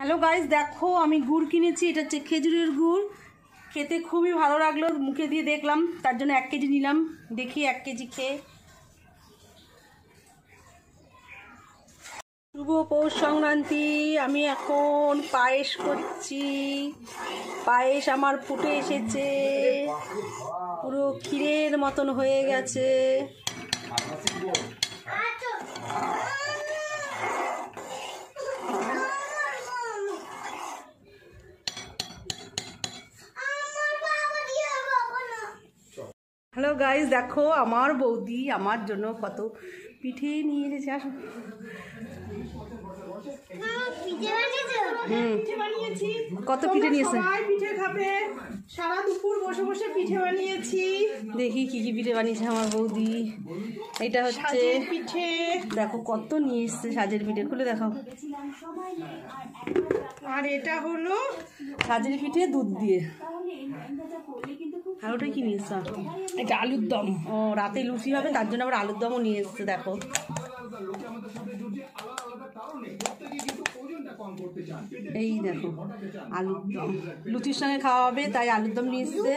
Hello guys, দেখো আমি গুড় কিনেছি। এটা হচ্ছে খেজুরের গুড়। খেতে খুবই ভালো লাগলো, মুখে দিয়ে দেখলাম, তার জন্য 1 কেজি নিলাম। দেখি 1 কেজি খেয়ে। শুভ পৌষ সংক্রান্তি। আমি এখন পায়েস করছি। পায়েস আমার ফুটে এসেছে, পুরো ক্ষীরের মতন হয়ে গেছে। হ্যালো গাইস, দেখো আমার বৌদি আমার জন্য কত পিঠে নিয়ে এসেছে। আসো। কত পিঠে নিয়েছে? পিঠে খাবে, সারা দুপুর বসে বসে পিঠে বানিয়েছি। দেখি কি কি পিঠে বানিয়েছে আমার বৌদি। এটা হচ্ছে পিঠে, দেখো কত নিয়ে এসছে সাজের পিঠে। খুলে দেখাও। আর এটা হলো সাজের পিঠে দুধ দিয়ে। আর ওটা কি নিয়ে এসছে? এটা আলুর দম। ও, রাতে লুচি হবে, তার জন্য আবার আলুর দমও নিয়ে এসছে। দেখো এই দেখো আলুর দম, লুচির সঙ্গে খাওয়া হবে, তাই আলুর দম নিয়ে এসছে।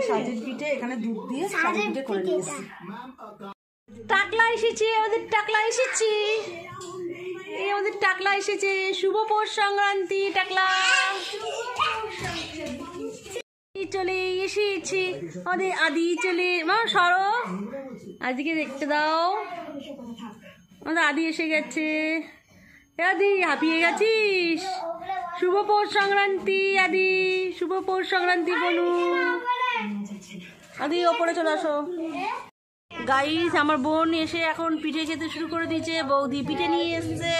সাজের পিঠে এখানে দুধ দিয়ে সাজের পিঠে করে নিয়ে এসছে। টাকলা এসেছে, ওদের টাকলা এসেছে, এই ওদের টাকলা এসেছে। শুভ পৌষ সংক্রান্তি। টাকলা চলে এসেছি, আমাদের আদি চলে। মা সরো, আদিকে দেখতে দাও। আমাদের আদি এসে গেছে। আদি হাঁপিয়ে গেছিস? শুভ পৌষ সংক্রান্তি আদি, শুভ পৌষ সংক্রান্তি বলু। আদি ওপরে চলে আসো। গাইস, আমার বোন এসে এখন পিঠে খেতে শুরু করে দিয়েছে। বৌদি পিঠে নিয়ে এসছে।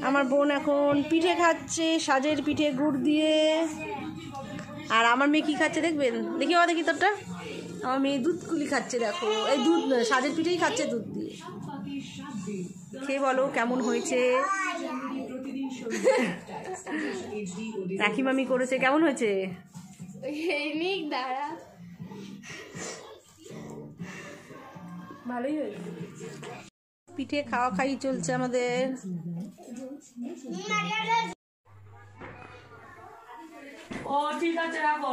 আমার বোন এখন পিঠে খাচ্ছে, সাজের পিঠে গুড় দিয়ে। আর আমার মেয়ে কি খাচ্ছে দেখবেন? দেখি বাবা, দেখি তোরটা। আমার মেয়ে দুধ কুলি খাচ্ছে। দেখো, এই দুধ সাজের পিঠেই খাচ্ছে দুধ দিয়ে। খেয়ে বলো কেমন হয়েছে। রাখি মামি করেছে, কেমন হয়েছে? ভালোই হয়েছে। পিঠে খাওয়া খাই চলছে আমাদের। ও ঠিক আছে, রাখো।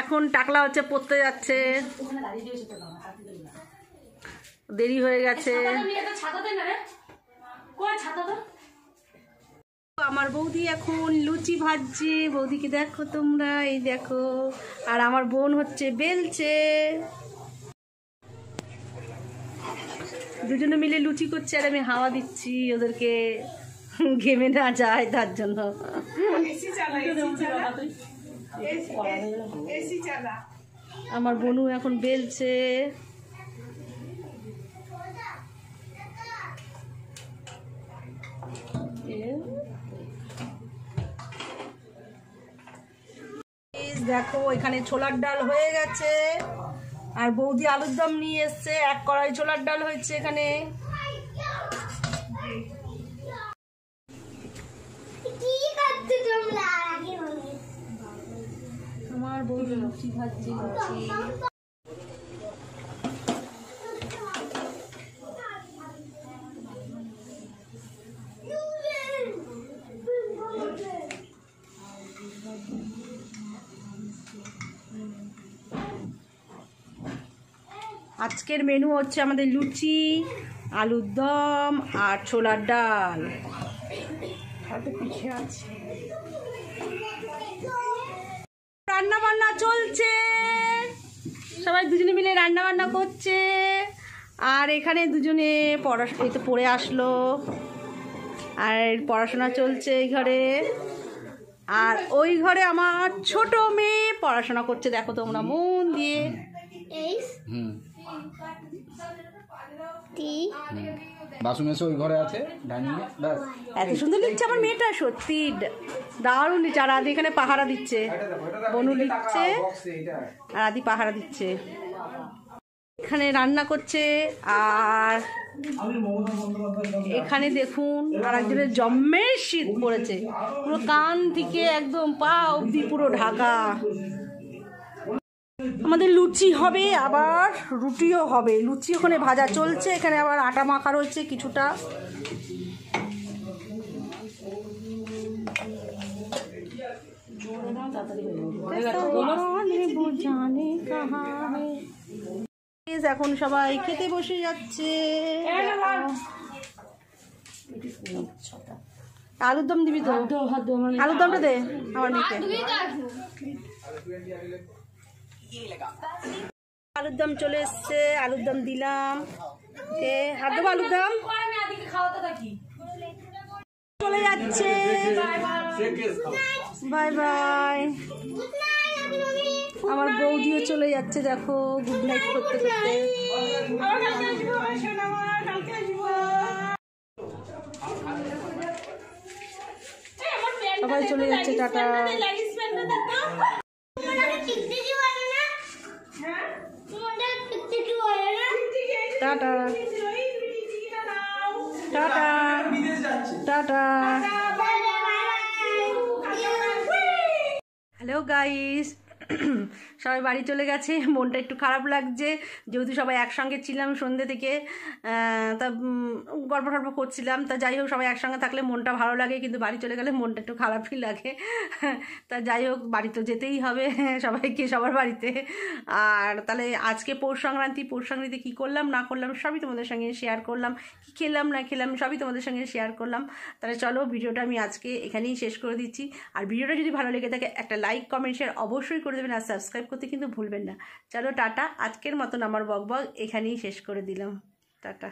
এখন টাকলা হচ্ছে পড়তে যাচ্ছে, দেরি হয়ে গেছে। আমার বৌদি এখন লুচি ভাজছে। বৌদিকে দেখো তোমরা, এই দেখো। আর আমার বোন হচ্ছে বেলছে। দুজনে মিলে লুচি করছে, আর আমি হাওয়া দিচ্ছি ওদেরকে, ঘেমে না যায় তার জন্য। আমার বোনু এখন বেলছে। দেখো এখানে ছোলার ডাল হয়ে গেছে, আর বৌদি আলুর দম নিয়ে এসছে। 1 কড়াই ছোলার ডাল হয়েছে এখানে। আমার বৌদি লুচি ভাজছে। আজকের মেনু হচ্ছে আমাদের লুচি, আলুর দম আর ছোলার ডাল। পিঠে আছে। রান্না বান্না চলছে, সবাই দুজনে মিলে রান্না বান্না করছে। আর এখানে দুজনে পড়ে আসলো, আর পড়াশোনা চলছে এই ঘরে। আর ওই ঘরে আমার ছোট মেয়ে পড়াশোনা করছে, দেখো তোমরা মন দিয়ে। বাসন এসে ওই ঘরে আছে, এত সুন্দর লিখছে আমার মেয়েটা, সত্যি দারুণ লিখছে। আর আদি এখানে পাহারা দিচ্ছে, বনু লিখছে আর আদি পাহারা দিচ্ছে। এখানে রান্না করছে। আর এখানে দেখুন আর একজনের জম্মের শীত পড়েছে, পুরো কান থেকে একদম পা অবধি পুরো ঢাকা। আমাদের লুচি হবে, আবার রুটিও হবে। লুচি ওখানে ভাজা চলছে, এখানে আবার আটা মাখা রয়েছে কিছুটা। এখন সবাই খেতে বসে যাচ্ছে। আলুর দম দিবি তো? আলুর দমটা দে আমার মেয়েকে। আলুর দম চলে এসছে, আলুর দম দিলাম। আর দেবো আলুর দম? চলে যাচ্ছে। Bye bye. আমার বৌদিও চলে যাচ্ছে, দেখো গুড নাইট করতে করতে। সবাই চলে যাচ্ছে, tata. Tata tata tata. Hello guys, সবাই বাড়ি চলে গেছে। মনটা একটু খারাপ লাগছে, যেহেতু সবাই একসঙ্গে ছিলাম সন্ধ্যে থেকে, তা গল্প টল্প করছিলাম। তা যাই হোক, সবাই একসঙ্গে থাকলে মনটা ভালো লাগে, কিন্তু বাড়ি চলে গেলে মনটা একটু খারাপই লাগে। তা যাই হোক, বাড়ি তো যেতেই হবে সবাইকে, সবার বাড়িতে। আর তাহলে আজকে পৌষ সংক্রান্তিতে কী করলাম না করলাম সবই তোমাদের সঙ্গে শেয়ার করলাম, কী খেলাম না খেলাম সবই তোমাদের সঙ্গে শেয়ার করলাম। তাহলে চলো, ভিডিওটা আমি আজকে এখানেই শেষ করে দিচ্ছি। আর ভিডিওটা যদি ভালো লেগে থাকে একটা লাইক কমেন্ট শেয়ার অবশ্যই করে দেবেন, আর সাবস্ক্রাইব করতে কিন্তু ভুলবেন না। চলো টাটা, আজকের মতন আমার বকবক এখানেই শেষ করে দিলাম। টাটা।